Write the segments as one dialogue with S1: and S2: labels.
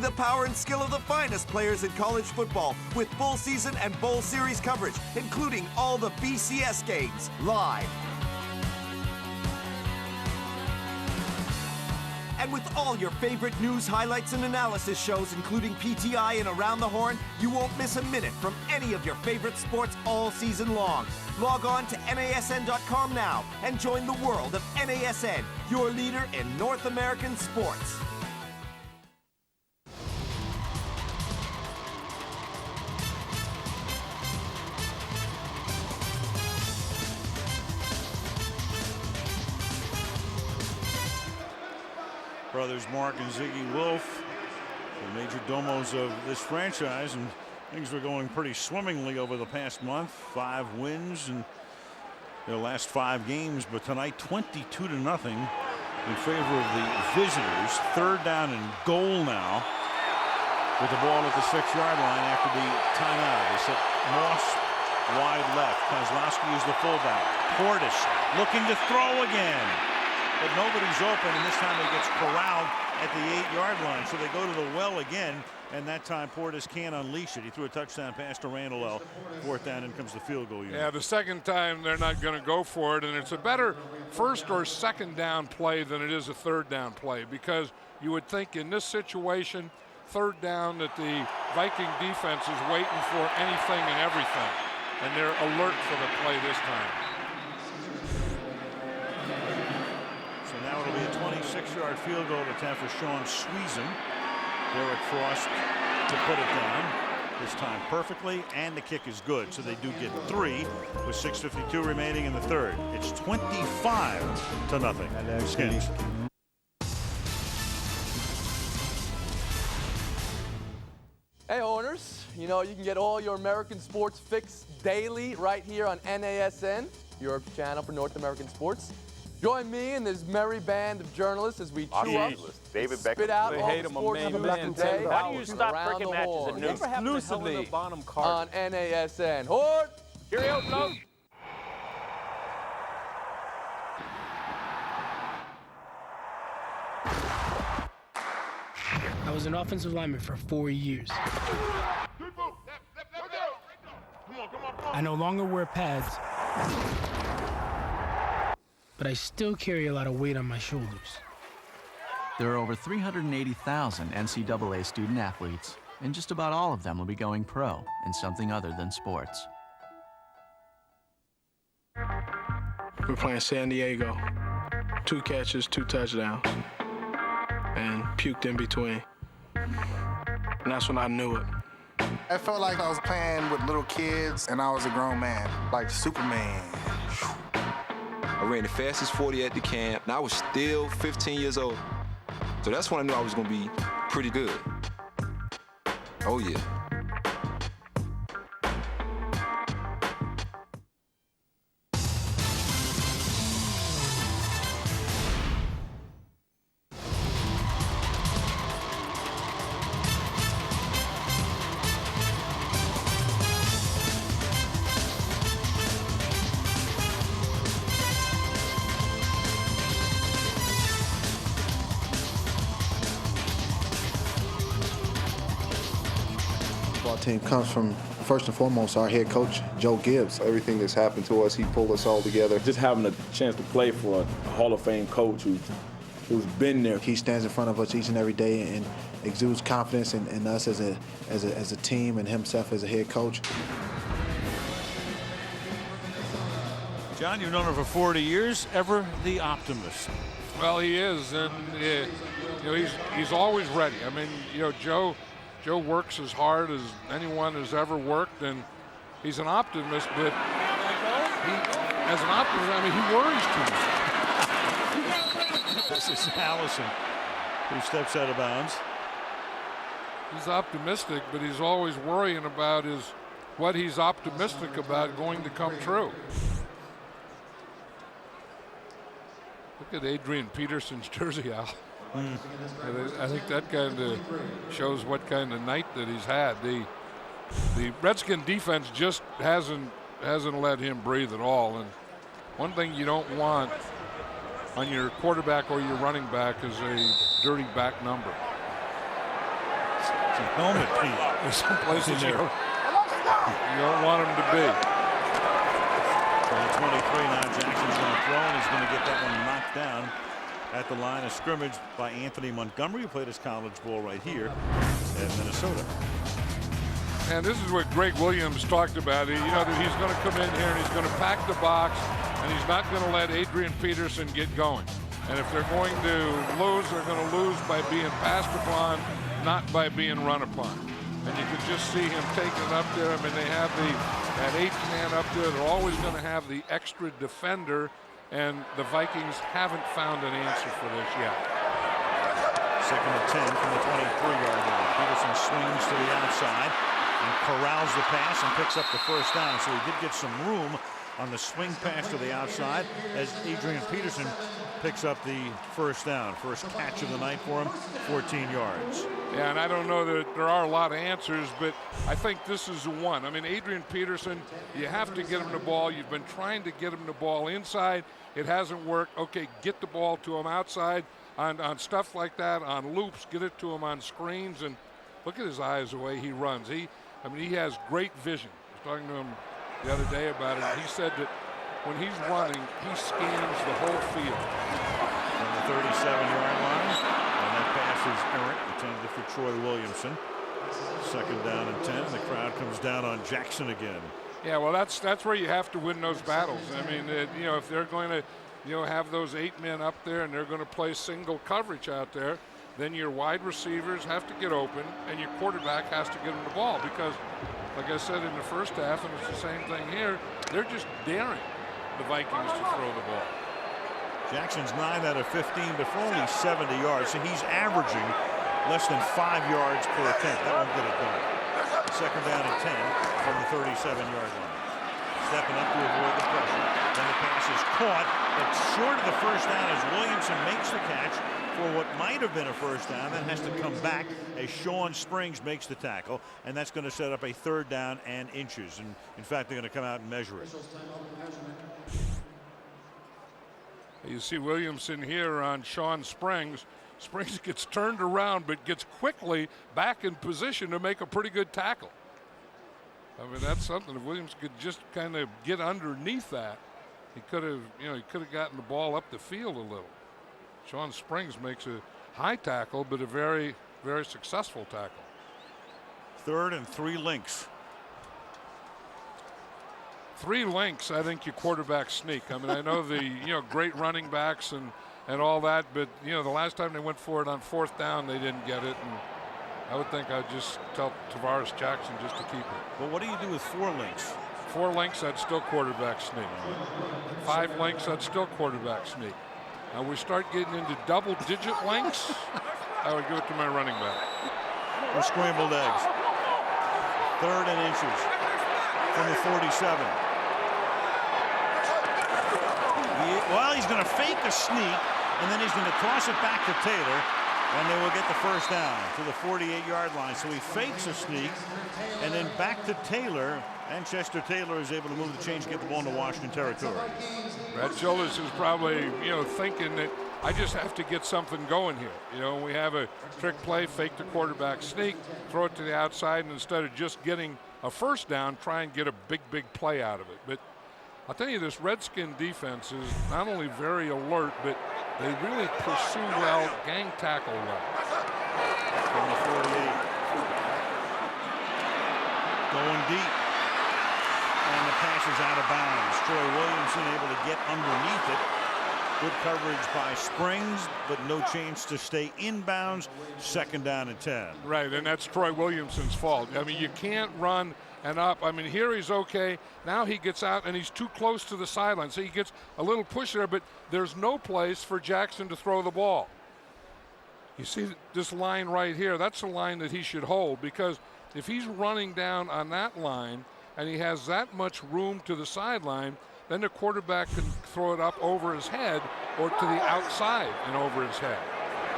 S1: the power and skill of the finest players in college football with full season and bowl series coverage, including all the BCS games, live. And with all your favorite news, highlights, and analysis shows, including PTI and Around the Horn, you won't miss a minute from any of your favorite sports all season long. Log on to NASN.com now and join the world of NASN, your leader in North American sports.
S2: Brothers Mark and Ziggy Wolf, the major domos of this franchise, and things were going pretty swimmingly over the past month. 5 wins in their last 5 games, but tonight 22-0 in favor of the visitors. 3rd down and goal now with the ball at the 6-yard line after the timeout. They set Moss wide left. Kozlowski is the fullback. Portis looking to throw again. But nobody's open, and this time he gets corralled at the 8-yard line. So they go to the well again, and that time Portis can't unleash it. He threw a touchdown pass to Randall L. 4th down, in comes the field goal unit.
S3: Yeah, the second time they're not going to go for it, and it's a better 1st or 2nd down play than it is a 3rd down play, because you would think in this situation, 3rd down, that the Viking defense is waiting for anything and everything, and they're alert for the play this time.
S2: Now it'll be a 26-yard field goal attempt for Sean Sweezen. Derek Frost to put it down. This time perfectly, and the kick is good. So they do get 3 with 6:52 remaining in the 3rd. It's 25-0. Skins.
S4: Hey owners, you know you can get all your American sports fix daily right here on NASN, your channel for North American sports. Join me and this merry band of journalists as we chew up, spit out all the sports news of the day.
S5: Why do you stop freaking matches at noon?
S4: Exclusively on NASN. Hort!
S5: Cheerio, folks.
S6: I was an offensive lineman for 4 years. I no longer wear pads, but I still carry a lot of weight on my shoulders.
S7: There are over 380,000 NCAA student athletes, and just about all of them will be going pro in something other than sports.
S8: We're playing San Diego. 2 catches, 2 touchdowns, and puked in between. And that's when I knew it.
S9: I felt like I was playing with little kids, and I was a grown man, like Superman.
S10: I ran the fastest 40 at the camp, and I was still 15 years old. So that's when I knew I was gonna be pretty good. Oh yeah.
S11: Team comes from, first and foremost, our head coach, Joe Gibbs.
S12: Everything that's happened to us, he pulled us all together.
S13: Just having a chance to play for a Hall of Fame coach who's been there.
S11: He stands in front of us each and every day and exudes confidence in us as a team and himself as a head coach.
S2: John, you've known him for 40 years. Ever the optimist?
S3: Well, he is, and you know he's always ready. I mean, you know, Joe works as hard as anyone has ever worked, and he's an optimist, but as an optimist, I mean, he worries too much.
S2: This is Allison, who steps out of bounds.
S3: He's optimistic, but he's always worrying about what he's optimistic about going to come true. Look at Adrian Peterson's jersey, Al. I think that kind of shows what kind of night that he's had. The Redskin defense just hasn't let him breathe at all. And one thing you don't want on your quarterback or your running back is a dirty back number.
S2: It's a helmet, Pete.
S3: There's some places you don't want him to be.
S2: So the 23 now, Jackson's going to throw, and he's going to get that one knocked down at the line of scrimmage by Anthony Montgomery, who played his college ball right here in Minnesota.
S3: And this is what Greg Williams talked about. You know that he's going to come in here and he's going to pack the box, and he's not going to let Adrian Peterson get going. And if they're going to lose, they're going to lose by being passed upon, not by being run upon. And you could just see him taking it up there. I mean, they have that 8th man up there. They're always going to have the extra defender, and the Vikings haven't found an answer for this yet.
S2: 2nd and 10 from the 23-yard line. Peterson swings to the outside and corrals the pass and picks up the first down. So he did get some room on the swing pass to the outside as Adrian Peterson picks up the first down. First catch of the night for him, 14 yards.
S3: Yeah, and I don't know that there are a lot of answers, but I think this is one. I mean, Adrian Peterson, you have to get him the ball. You've been trying to get him the ball inside. It hasn't worked. Okay, get the ball to him outside on stuff like that, on loops, get it to him on screens, and look at his eyes, the way he runs. He has great vision. I was talking to him the other day about it. He said that when he's running, he scans the whole field.
S2: From the 37-yard line, and that pass is errant, intended for Troy Williamson. 2nd down and 10. The crowd comes down on Jackson again.
S3: Yeah, well, that's where you have to win those battles. I mean, you know, if they're going to, you know, have those 8 men up there and they're going to play single coverage out there, then your wide receivers have to get open and your quarterback has to get them the ball, because, like I said in the first half, and it's the same thing here, they're just daring the Vikings to throw the ball.
S2: Jackson's 9 out of 15, but for only 70 yards, so he's averaging less than 5 yards per attempt. That won't get it done. 2nd down and 10 from the 37-yard line. Stepping up to avoid the pressure. Then the pass is caught, but short of the first down as Williamson makes the catch for what might have been a first down, then has to come back as Sean Springs makes the tackle, and that's going to set up a 3rd down and inches. And in fact, they're going to come out and measure it.
S3: You see Williamson here on Sean Springs. Springs gets turned around, but gets quickly back in position to make a pretty good tackle. I mean, that's something. If Williams could just kind of get underneath that, he could have, you know, he could have gotten the ball up the field a little. Sean Springs makes a high tackle, but a very, very successful tackle.
S2: 3rd and 3 links.
S3: 3 links, I think you quarterback sneak. I mean, I know the, you know, great running backs and all that, but, you know, the last time they went for it on 4th down, they didn't get it. And I would think I'd just tell Tavares Jackson just to keep it.
S2: But what do you do with 4 links?
S3: 4 links, I'd still quarterback sneak. 5 links, I'd still quarterback sneak. Now we start getting into double-digit lengths, I would give it to my running back.
S2: Or scrambled eggs. 3rd and inches from the 47. Well, he's going to fake a sneak, and then he's going to toss it back to Taylor, and they will get the first down to the 48-yard line. So he fakes a sneak, and then back to Taylor, and Chester Taylor is able to move the chains and get the ball into Washington territory.
S3: Brad Childers is probably, you know, thinking that I just have to get something going here. You know, we have a trick play, fake the quarterback sneak, throw it to the outside, and instead of just getting a first down, try and get a big play out of it. But I'll tell you, this Redskin defense is not only very alert, but they really pursue well, gang tackle well.
S2: From the 48. Going deep. And the pass is out of bounds. Troy Williamson able to get underneath it. Good coverage by Springs, but no chance to stay inbounds. 2nd down and 10.
S3: Right, and that's Troy Williamson's fault. I mean, you can't run and up. I mean, here he's okay. Now he gets out, and he's too close to the sideline. So he gets a little push there, but there's no place for Jackson to throw the ball. You see this line right here? That's the line that he should hold, because if he's running down on that line and he has that much room to the sideline, then the quarterback can throw it up over his head or to the outside and over his head.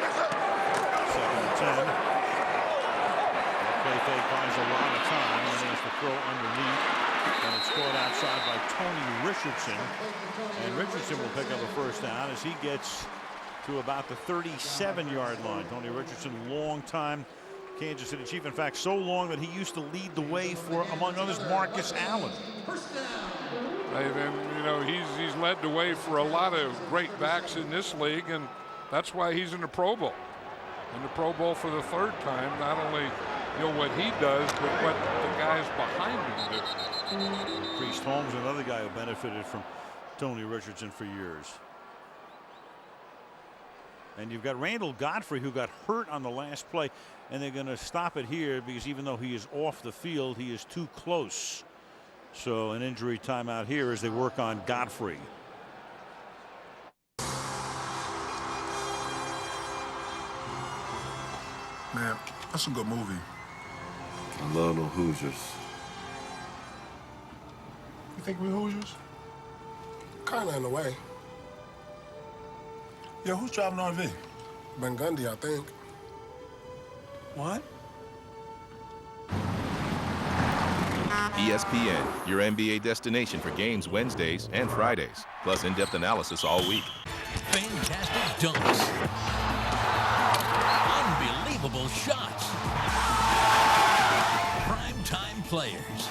S2: 2nd and 10. That play buys a lot of time, and he has to throw underneath, and it's caught outside by Tony Richardson. And Richardson will pick up a first down as he gets to about the 37-yard line. Tony Richardson, long time Kansas City Chief. In fact, so long that he used to lead the way for, among others, Marcus Allen.
S3: Right, and you know, he's led the way for a lot of great backs in this league, and that's why he's in the Pro Bowl. In the Pro Bowl for the third time. Not only, you know, what he does, but what the guys behind him do.
S2: Priest Holmes, another guy who benefited from Tony Richardson for years. And you've got Randall Godfrey, who got hurt on the last play, and they're going to stop it here because even though he is off the field, he is too close. So an injury timeout here as they work on Godfrey.
S14: Man, that's a good movie.
S15: I love the Hoosiers.
S14: You think we Hoosiers? Kinda in a way. Yo, who's driving RV? Ben Gundy, I think. What?
S16: ESPN, your NBA destination for games Wednesdays and Fridays, plus in-depth analysis all week.
S17: Fantastic dunks. Unbelievable shots. Prime-time players.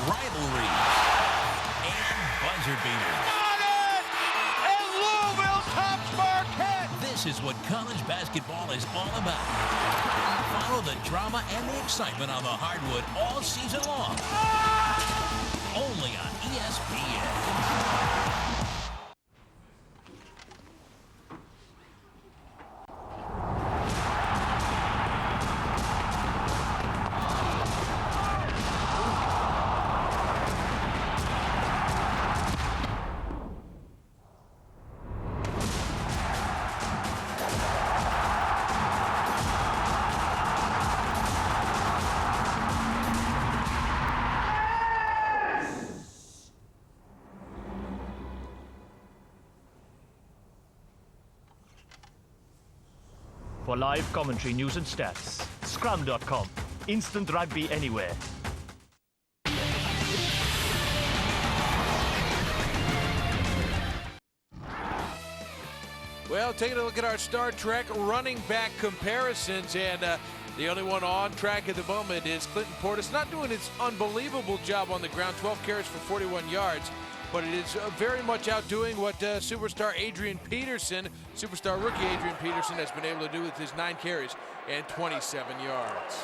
S17: Rivalries. And buzzer beaters.
S18: And Louisville tops Marquette.
S17: This is what college basketball is all about. Follow the drama and the excitement on the hardwood all season long. Only on ESPN.
S19: For live commentary, news and stats, Scrum.com. Instant rugby anywhere.
S20: Well, taking a look at our Star Trek running back comparisons, and the only one on track at the moment is Clinton Portis. Not doing his unbelievable job on the ground, 12 carries for 41 yards, but it is very much outdoing what superstar Adrian Peterson, superstar rookie Adrian Peterson, has been able to do with his 9 carries and 27 yards.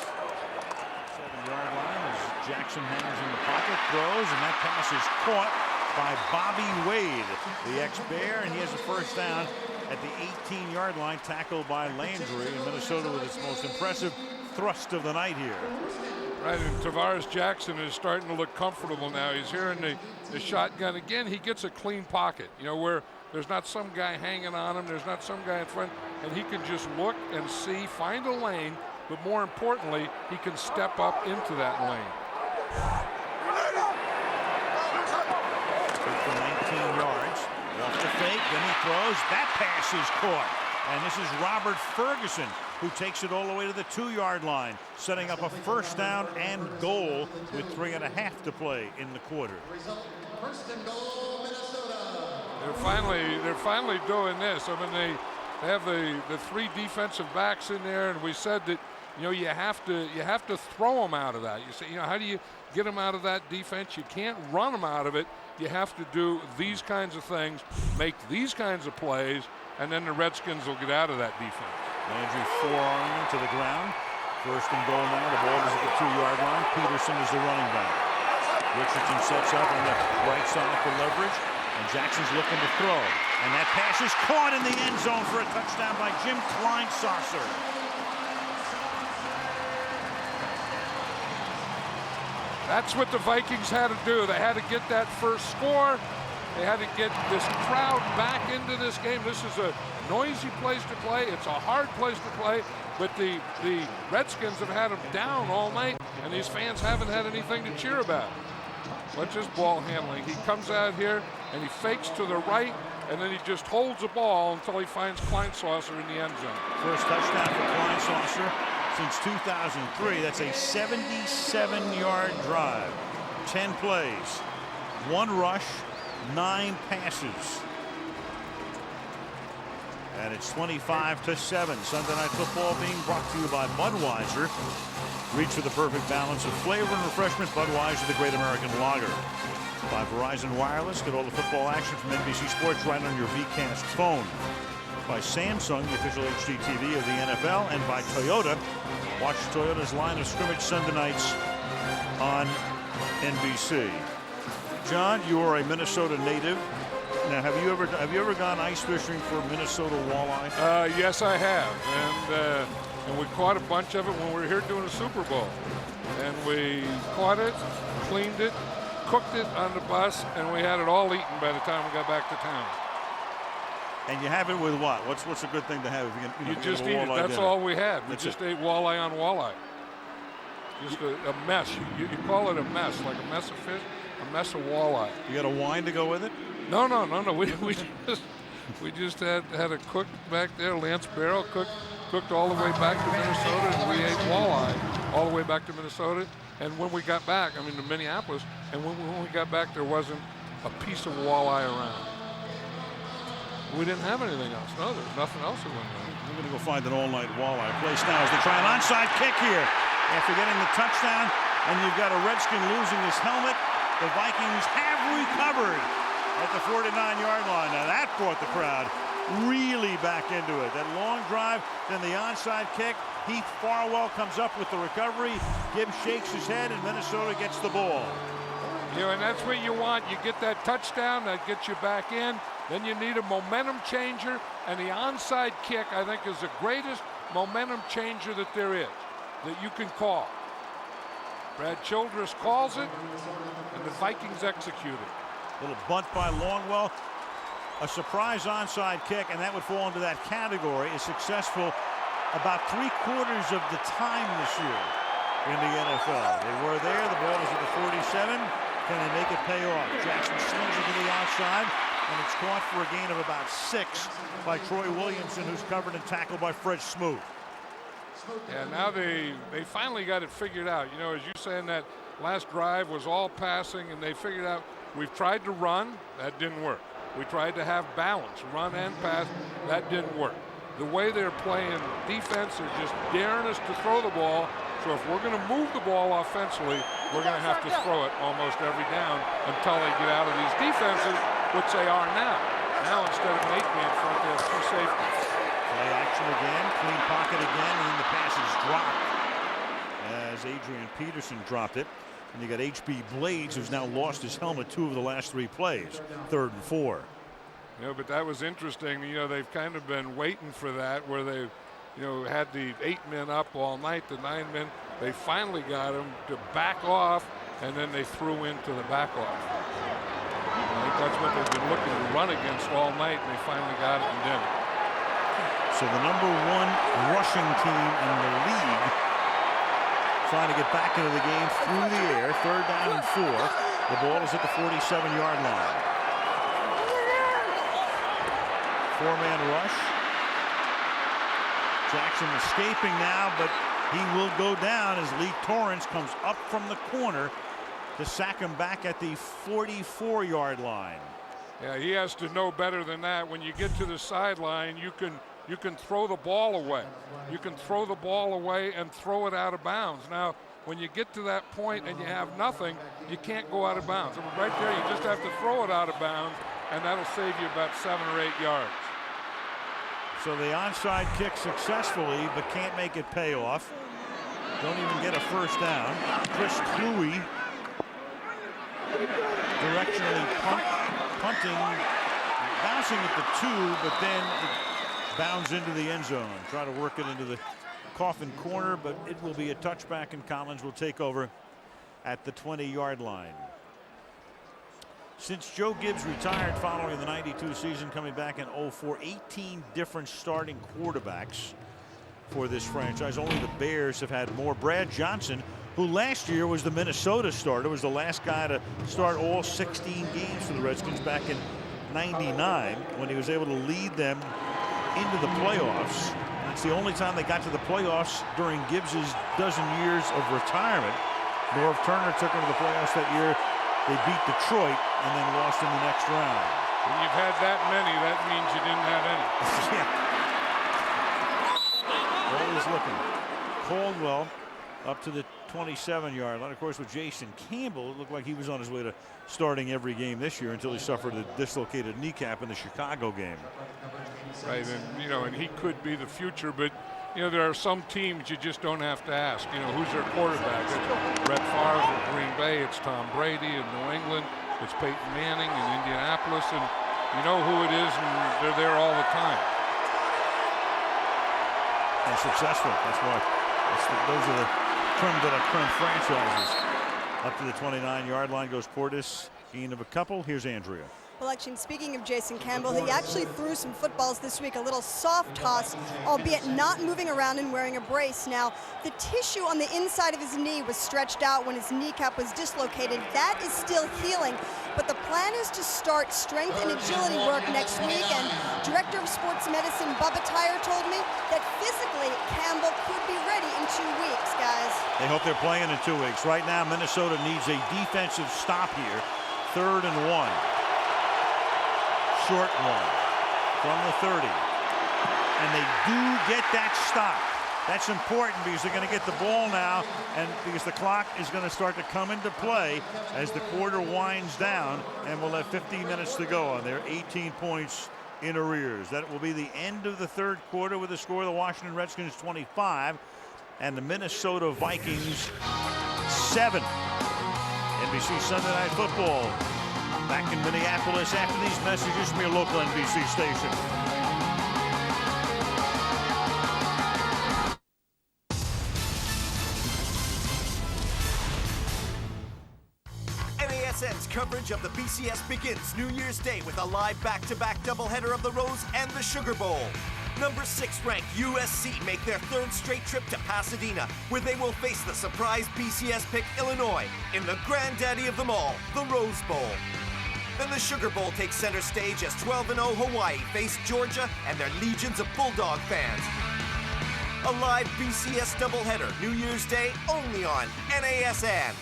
S2: 7-yard line as Jackson hangs in the pocket, throws, and that pass is caught by Bobby Wade, the ex-Bear, and he has a first down at the 18-yard line, tackled by Landry, and Minnesota with its most impressive thrust of the night here.
S3: Right, and Tavares Jackson is starting to look comfortable now. He's here in the shotgun. Again, he gets a clean pocket, you know, where there's not some guy hanging on him, there's not some guy in front, and he can just look and see, find a lane, but more importantly, he can step up into that lane.
S2: For 19 yards, off the fake, then he throws. That pass is caught. And this is Robert Ferguson, who takes it all the way to the 2-yard line, setting up a first down and goal with 3.5 to play in the quarter.
S3: They're finally doing this. I mean, they have the 3 defensive backs in there, and we said that, you know, you have to throw them out of that. You say, you know, how do you get them out of that defense? You can't run them out of it. You have to do these kinds of things, make these kinds of plays, and then the Redskins will get out of that defense.
S2: Landry forearming to the ground. First and goal now. The ball is at the 2-yard line. Peterson is the running back. Richardson sets up on the right side for leverage, and Jackson's looking to throw. And that pass is caught in the end zone for a touchdown by Jim Kleinsasser.
S3: That's what the Vikings had to do. They had to get that first score. They had to get this crowd back into this game. This is a noisy place to play. It's a hard place to play, but the Redskins have had them down all night, and these fans haven't had anything to cheer about. Watch his ball handling. He comes out here, and he fakes to the right, and then he just holds the ball until he finds Kleinsasser in the end zone.
S2: First touchdown for Kleinsasser since 2003. That's a 77-yard drive. 10 plays, 1 rush, 9 passes. And it's 25-7. Sunday Night Football being brought to you by Budweiser. Reach for the perfect balance of flavor and refreshment. Budweiser, the great American lager. By Verizon Wireless, get all the football action from NBC Sports right on your VCast phone. By Samsung, the official HD TV of the NFL. And by Toyota. Watch Toyota's line of scrimmage Sunday nights on NBC. John, you are a Minnesota native. Now, have you ever gone ice fishing for Minnesota walleye?
S3: Yes, I have, and we caught a bunch of it when we were here doing the Super Bowl, and we caught it, cleaned it, cooked it on the bus, and we had it all eaten by the time we got back to town.
S2: And you have it with what? What's a good thing to have if you can?
S3: You just eat it. That's all we had. We just ate walleye on walleye. Just a mess. You call it a mess, like a mess of fish, a mess of walleye.
S2: You got a wine to go with it?
S3: No. We just had a cook back there. Lance Barrow cooked all the way back to Minnesota, and we ate walleye all the way back to Minnesota. And when we got back, to Minneapolis, and when we got back, there wasn't a piece of walleye around. We didn't have anything else. No, there's nothing else that went on.
S2: We're going to go find an all-night walleye place now as they try an onside kick here. After getting the touchdown, and you've got a Redskin losing his helmet, the Vikings have recovered at the 49-yard line. Now that brought the crowd really back into it. That long drive, then the onside kick. Heath Farwell comes up with the recovery. Gibbs shakes his head, and Minnesota gets the ball.
S3: And that's what you want. You get that touchdown, that gets you back in. Then you need a momentum changer, and the onside kick, I think, is the greatest momentum changer that there is, that you can call. Brad Childress calls it, and the Vikings execute it.
S2: Little bunt by Longwell. A surprise onside kick, and that would fall into that category, is successful about 3/4 of the time this year in the NFL. They were there. The ball is at the 47. Can they make it pay off? Jackson slings it to the outside, and it's caught for a gain of about 6 by Troy Williamson, who's covered and tackled by Fred Smoot.
S3: Yeah, now they finally got it figured out. As you're saying, that last drive was all passing, and they figured out we've tried to run. That didn't work. We tried to have balance, run and pass. That didn't work. The way they're playing defense, they're just daring us to throw the ball. So if we're going to move the ball offensively, we're going to have to throw it almost every down until they get out of these defenses, which they are now. Now instead of an 8-man front, they have 2 safeties.
S2: Play action again, clean pocket again, and then the pass is dropped as Adrian Peterson dropped it. And you got H.B. Blades, who's now lost his helmet 2 of the last 3 plays, 3rd and 4.
S3: But that was interesting. They've kind of been waiting for that, where they had the 8 men up all night, the 9 men. They finally got him to back off, and then they threw into the back off. I think that's what they've been looking to run against all night, and they finally got it and did it.
S2: So the #1 rushing team in the league trying to get back into the game through the air. 3rd down and 4. The ball is at the 47-yard line. 4-man rush. Jackson escaping now, but he will go down as Lee Torrance comes up from the corner to sack him back at the 44-yard line.
S3: Yeah, he has to know better than that. When you get to the sideline, you can throw the ball away. You can throw the ball away and throw it out of bounds. Now, when you get to that point and you have nothing, you can't go out of bounds. I mean, right there, you just have to throw it out of bounds, and that'll save you about 7 or 8 yards.
S2: So the onside kick successfully, but can't make it pay off. Don't even get a first down. Chris Cluey directionally punting, bouncing at the 2, but then it bounds into the end zone. Try to work it into the coffin corner, but it will be a touchback, and Collins will take over at the 20-yard line. Since Joe Gibbs retired following the '92 season, coming back in 04, 18 different starting quarterbacks for this franchise. Only the Bears have had more. Brad Johnson, who last year was the Minnesota starter, was the last guy to start all 16 games for the Redskins back in '99 when he was able to lead them into the playoffs. That's the only time they got to the playoffs during Gibbs's dozen years of retirement. Norv Turner took them to the playoffs that year. They beat Detroit and then lost in the next round.
S3: When you've had that many, that means you didn't have any.
S2: Yeah. Always looking. Caldwell up to the 27-yard line. Of course, with Jason Campbell, it looked like he was on his way to starting every game this year until he suffered a dislocated kneecap in the Chicago game.
S3: Right, and you know, and he could be the future, but you know, there are some teams you just don't have to ask. You know, who's their quarterback? It's Brett Favre in Green Bay. It's Tom Brady in New England. It's Peyton Manning in Indianapolis, and you know who it is, and they're there all the time.
S2: And successful. That's why. Those are the creme de la creme franchises. Up to the 29-yard line goes Portis. Gain of a couple. Here's Andrea.
S21: Well, actually, speaking of Jason Campbell, he actually threw some footballs this week, a little soft toss, albeit not moving around and wearing a brace. Now, the tissue on the inside of his knee was stretched out when his kneecap was dislocated. That is still healing, but the plan is to start strength and agility work next week, and Director of Sports Medicine Bubba Tyre told me that physically Campbell could be ready in 2 weeks, guys.
S2: They hope they're playing in 2 weeks. Right now, Minnesota needs a defensive stop here. 3rd and 1. Short one from the 30. And they do get that stop. That's important because they're going to get the ball now, and because the clock is going to start to come into play as the quarter winds down, and we'll have 15 minutes to go on there. 18 points in arrears. That will be the end of the 3rd quarter with the score of the Washington Redskins 25 and the Minnesota Vikings 7. NBC Sunday Night Football. Back in Minneapolis after these messages from your local NBC station.
S1: NASN's coverage of the BCS begins New Year's Day with a live back-to-back doubleheader of the Rose and the Sugar Bowl. Number 6 ranked USC make their 3rd straight trip to Pasadena, where they will face the surprise BCS pick Illinois in the granddaddy of them all, the Rose Bowl. Then the Sugar Bowl takes center stage as 12-0 Hawaii face Georgia and their legions of Bulldog fans. A live BCS doubleheader New Year's Day only on NASN.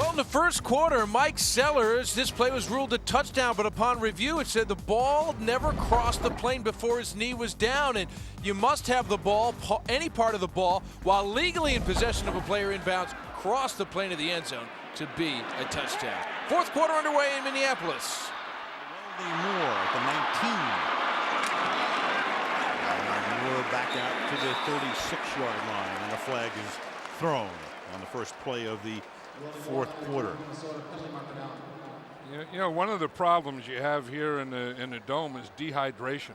S20: In the first quarter, Mike Sellers, this play was ruled a touchdown, but upon review it said the ball never crossed the plane before his knee was down, and you must have the ball, any part of the ball, while legally in possession of a player inbounds, cross the plane of the end zone to be a touchdown. 4th quarter underway in Minneapolis.
S2: Moore at the 19. Moore back out to the 36-yard line, and the flag is thrown on the first play of the 4th quarter.
S3: You know, one of the problems you have here in the dome is dehydration.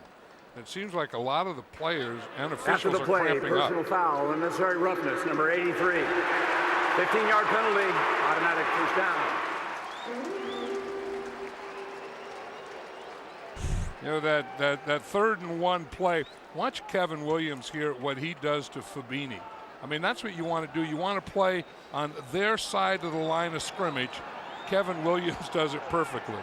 S3: It seems like a lot of the players and officials
S22: After the play,
S3: are cramping up.
S22: personal foul, unnecessary roughness, number 83. 15-yard penalty, automatic first down.
S3: You know, that 3rd and 1 play, watch Kevin Williams here, what he does to Fabini. I mean, that's what you want to do. You want to play on their side of the line of scrimmage. Kevin Williams does it perfectly.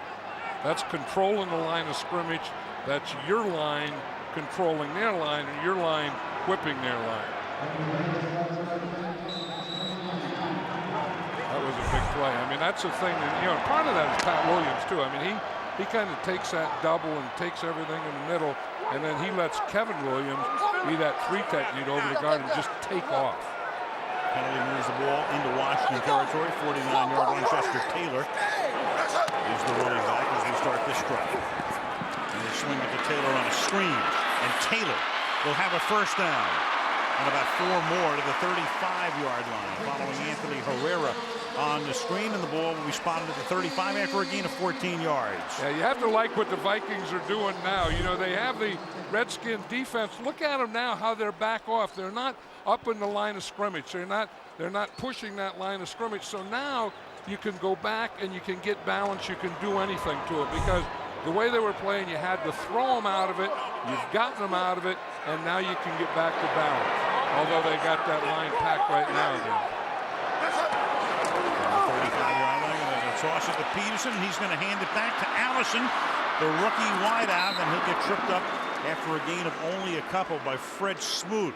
S3: That's controlling the line of scrimmage. That's your line controlling their line, and your line whipping their line. That was a big play. I mean, that's the thing. And, you know, part of that is Pat Williams, too. I mean, he kind of takes that double and takes everything in the middle, and then he lets Kevin Williams be that 3 technique over the guard and just take off.
S2: Penalty moves the ball into Washington territory. 49-yard line. Chester Taylor is the running back as we start this drive. And they swing it to Taylor on a screen, and Taylor will have a first down and about 4 more to the 35-yard line following Anthony Herrera on the screen, and the ball will be spotted at the 35 after a gain of 14 yards.
S3: Yeah, you have to like what the Vikings are doing now. You know, they have the Redskin defense. Look at them now, how they're back off. They're not up in the line of scrimmage. They're not pushing that line of scrimmage. So now you can go back and you can get balance. You can do anything to it, because the way they were playing, you had to throw them out of it. You've gotten them out of it, and now you can get back to balance. Although they got that line packed right now.
S2: 35-yard line, and a toss it to Peterson. He's going to hand it back to Allison, the rookie wideout, and he'll get tripped up after a gain of only a couple by Fred Smoot.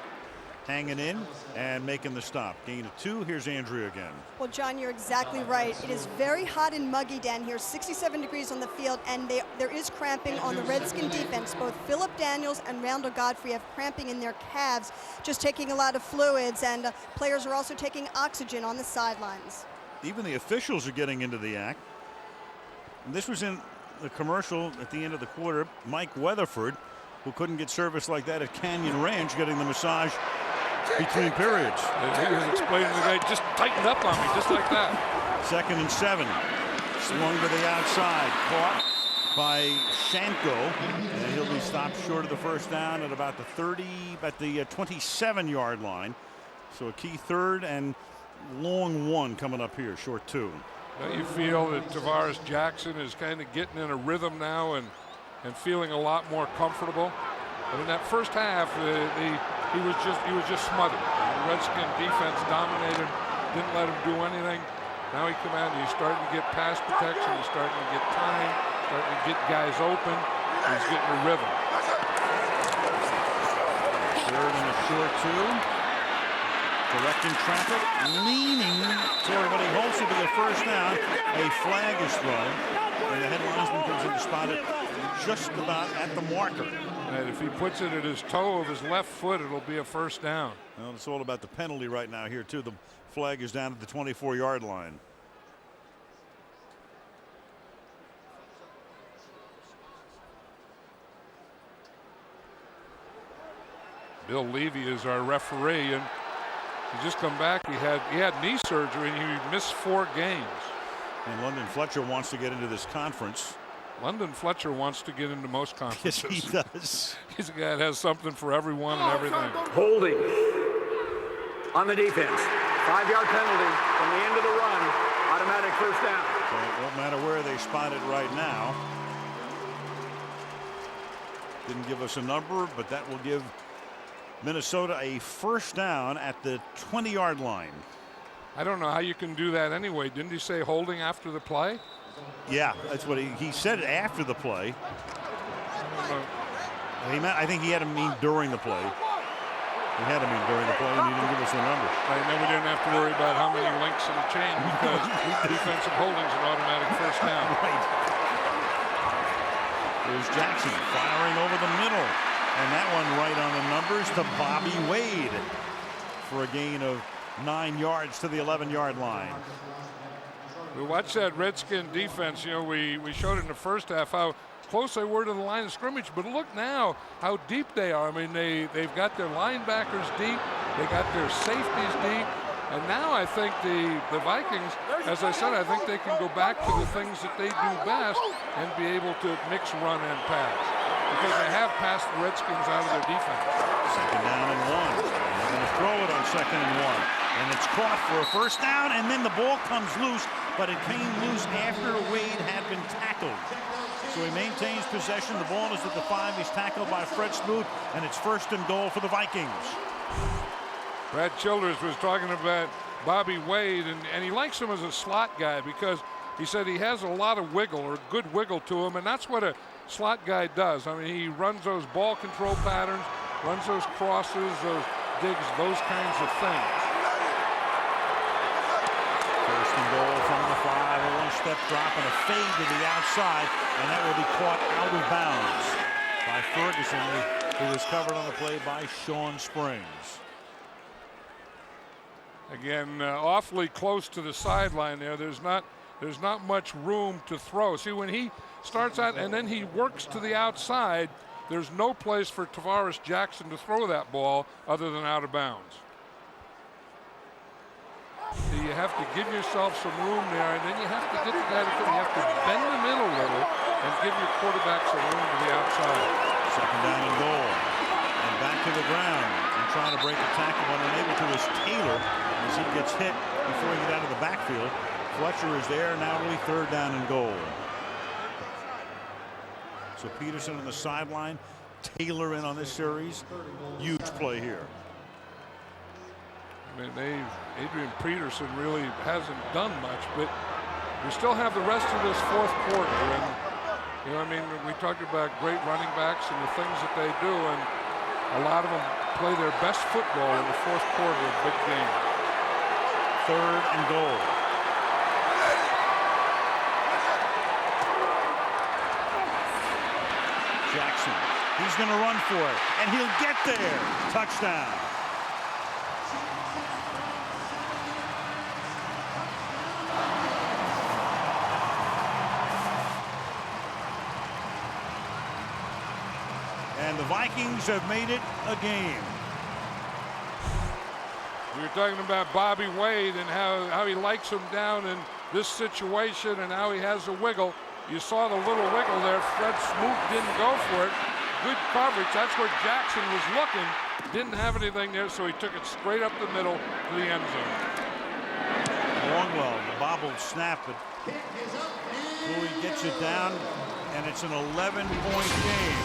S2: Hanging in and making the stop. Gain of 2. Here's Andrea again.
S21: Well, John, you're exactly right. It is very hot and muggy down here, 67 degrees on the field, and there is cramping on the Redskin defense. Both Philip Daniels and Randall Godfrey have cramping in their calves, just taking a lot of fluids, and players are also taking oxygen on the sidelines.
S2: Even the officials are getting into the act. And this was in the commercial at the end of the quarter. Mike Weatherford, who couldn't get service like that at Canyon Ranch, getting the massage between periods.
S3: And he was explaining to the guy, just tightened up on me, just like that.
S2: 2nd and 7. Swung to the outside. Caught by Shanko. And he'll be stopped short of the first down at about the 27-yard line. So a key 3rd and long 1 coming up here, short 2.
S3: Don't you feel that Tavares Jackson is kind of getting in a rhythm now and feeling a lot more comfortable? But in that first half, he was just smothered. The Redskin defense dominated, didn't let him do anything. Now he come out and he's starting to get pass protection. He's starting to get time, starting to get guys open. He's getting a rhythm.
S2: 3rd and a short 2. Directing traffic, leaning toward what he hopes will be a first down. A flag is thrown, and the head linesman comes in to spot it just about at the marker.
S3: And if he puts it at his toe of his left foot, it'll be a first down.
S2: Well, it's all about the penalty right now here, too. The flag is down at the 24-yard line.
S3: Bill Levy is our referee, and he just come back. He had knee surgery, and he missed 4 games.
S2: And London Fletcher wants to get into this conference.
S3: London Fletcher wants to get into most conferences.
S2: Yes, he does.
S3: He's a guy that has something for everyone and everything.
S22: Holding on the defense. 5-yard penalty from the end of the run. Automatic first down.
S2: So it won't matter where they spot it right now. Didn't give us a number, but that will give Minnesota a first down at the 20-yard line.
S3: I don't know how you can do that anyway. Didn't he say holding after the play?
S2: Yeah, that's what he said after the play. I think he had to mean during the play. He had to mean during the play, and he didn't give us a number.
S3: And then we didn't have to worry about how many links in the chain because defensive holding's an automatic first down.
S2: Right. There's Jackson firing over the middle. And that one right on the numbers to Bobby Wade for a gain of 9 yards to the 11-yard line.
S3: We watched that Redskin defense. You know, we showed in the first half how close they were to the line of scrimmage, but look now how deep they are. I mean, they've got their linebackers deep, they got their safeties deep, and now I think the Vikings, as I said, I think they can go back to the things that they do best and be able to mix run and pass because they have passed the Redskins out of their defense.
S2: 2nd down and 1. They're going to throw it on 2nd and 1. And it's caught for a first down, and then the ball comes loose, but it came loose after Wade had been tackled. So he maintains possession. The ball is at the 5. He's tackled by Fred Smoot, and it's 1st and goal for the Vikings.
S3: Brad Childers was talking about Bobby Wade, and he likes him as a slot guy because he said he has a lot of wiggle or good wiggle to him, and that's what a slot guy does. I mean, he runs those ball control patterns, runs those crosses, those digs, those kinds of things.
S2: 1st and goal from the 5. A one-step drop and a fade to the outside, and that will be caught out of bounds by Ferguson, who was covered on the play by Sean Springs.
S3: Again, awfully close to the sideline there. There's not much room to throw. See, when he starts out and then he works to the outside, there's no place for Tavares Jackson to throw that ball other than out of bounds. So you have to give yourself some room there, and then you have to get the guy to come. You have to bend them in a little and give your quarterback some room to the outside.
S2: 2nd down and goal. And back to the ground. And trying to break the tackle, but unable to is Taylor as he gets hit before he gets out of the backfield. Fletcher is there, now only 3rd down and goal. So Peterson on the sideline, Taylor in on this series. Huge play here.
S3: I mean, Adrian Peterson really hasn't done much, but we still have the rest of this fourth quarter. And, you know, I mean, we talked about great running backs and the things that they do, and a lot of them play their best football in the fourth quarter of big games.
S2: 3rd and goal. Jackson, he's going to run for it, and he'll get there. Touchdown. And the Vikings have made it a game.
S3: We were talking about Bobby Wade and how he likes him down in this situation and how he has a wiggle. You saw the little wiggle there. Fred Smoot didn't go for it. Good coverage. That's where Jackson was looking. Didn't have anything there, so he took it straight up the middle to the end zone.
S2: Longwell, the bobbled snap, but Louis gets it down, and it's an 11-point game.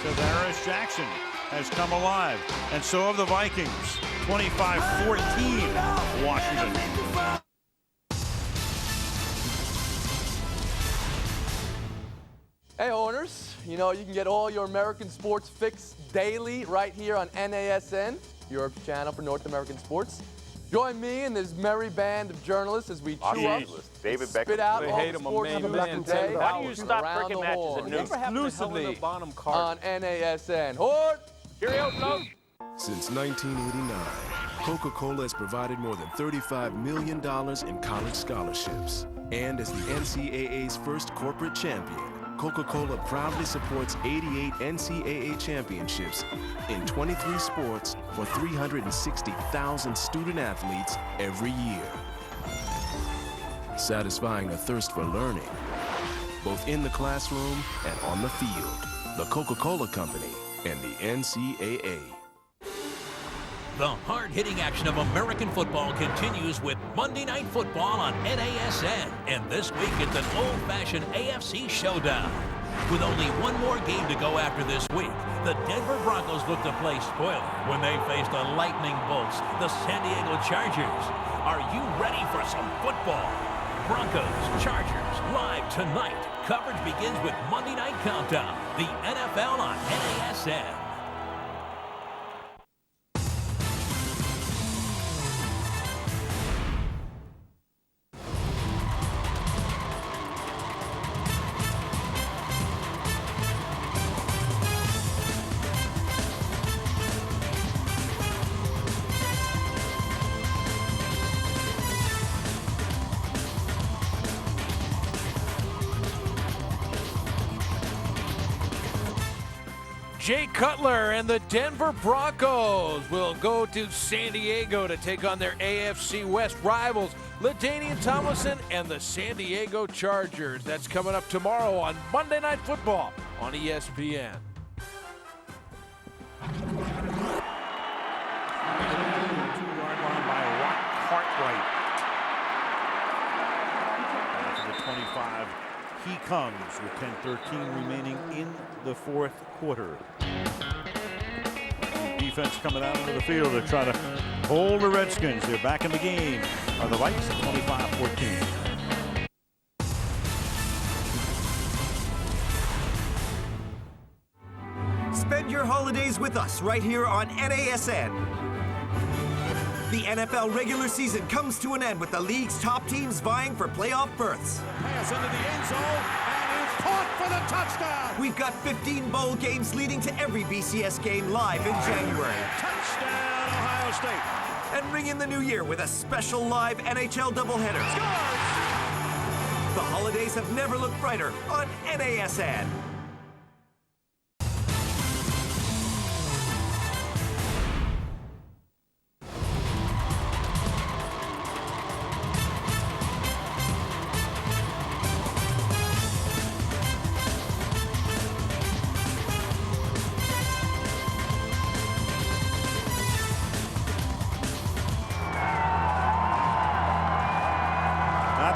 S2: Tavares Jackson has come alive, and so have the Vikings. 25-14 Washington.
S4: Hey Horners, you know you can get all your American sports fix daily right here on NASN, your channel for North American sports. Join me and this merry band of journalists as we chew up,
S5: David
S4: spit out all the sports news of the day.
S5: Why do you stop cricket matches at noon?
S4: Exclusively on NASN. Hort!
S5: Cheerio, folks.
S23: Since 1989, Coca-Cola has provided more than $35 million in college scholarships. And as the NCAA's first corporate champion, Coca-Cola proudly supports 88 NCAA championships in 23 sports for 360,000 student athletes every year. Satisfying a thirst for learning, both in the classroom and on the field. The Coca-Cola Company and the NCAA.
S17: The hard-hitting action of American football continues with Monday Night Football on NASN. And this week, it's an old-fashioned AFC showdown. With only one more game to go after this week, the Denver Broncos look to play spoiler when they face the lightning bolts, the San Diego Chargers. Are you ready for some football? Broncos, Chargers, live tonight. Coverage begins with Monday Night Countdown, the NFL on NASN.
S20: Jay Cutler and the Denver Broncos will go to San Diego to take on their AFC West rivals, LaDainian Tomlinson and the San Diego Chargers. That's coming up tomorrow on Monday Night Football on ESPN.
S2: Two-yard line by Cartwright. To the 25. He comes with 10:13 remaining in the fourth quarter. Defense coming out into the field to try to hold the Redskins. They're back in the game. Are the Vikes at 25-14.
S1: Spend your holidays with us right here on NASN. The NFL regular season comes to an end with the league's top teams vying for playoff berths.
S18: Pass into the end zone, and is caught for the touchdown.
S1: We've got 15 bowl games leading to every BCS game live in January.
S18: Touchdown, Ohio State.
S1: And ring in the new year with a special live NHL doubleheader.
S18: Scores!
S1: The holidays have never looked brighter on NASN.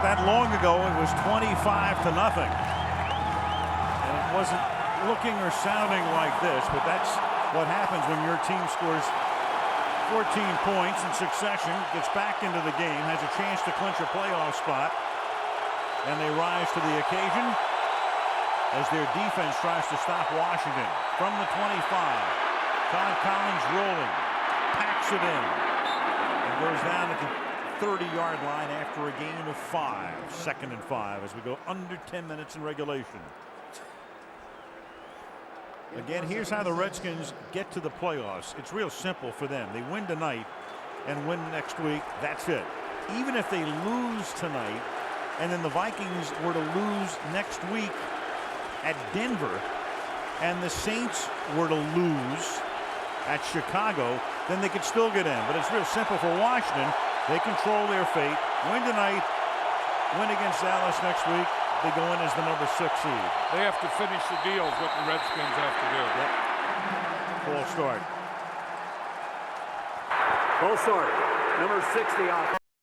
S2: Not long ago, it was 25-0. And it wasn't looking or sounding like this, but that's what happens when your team scores 14 points in succession, gets back into the game, has a chance to clinch a playoff spot, and they rise to the occasion as their defense tries to stop Washington. From the 25, Todd Collins rolling, packs it in, and goes down at the 30-yard line after a gain of 5. 2nd and 5 as we go under 10 minutes in regulation. Again, here's how the Redskins get to the playoffs. It's real simple for them. They win tonight and win next week. That's it. Even if they lose tonight and then the Vikings were to lose next week at Denver and the Saints were to lose at Chicago, then they could still get in. But it's real simple for Washington. They control their fate. Win tonight, win against Dallas next week. They go in as the number 6 seed.
S3: They have to finish the deal is what the Redskins have to do.
S2: Yep. Full start.
S22: Full start. Number 60 off.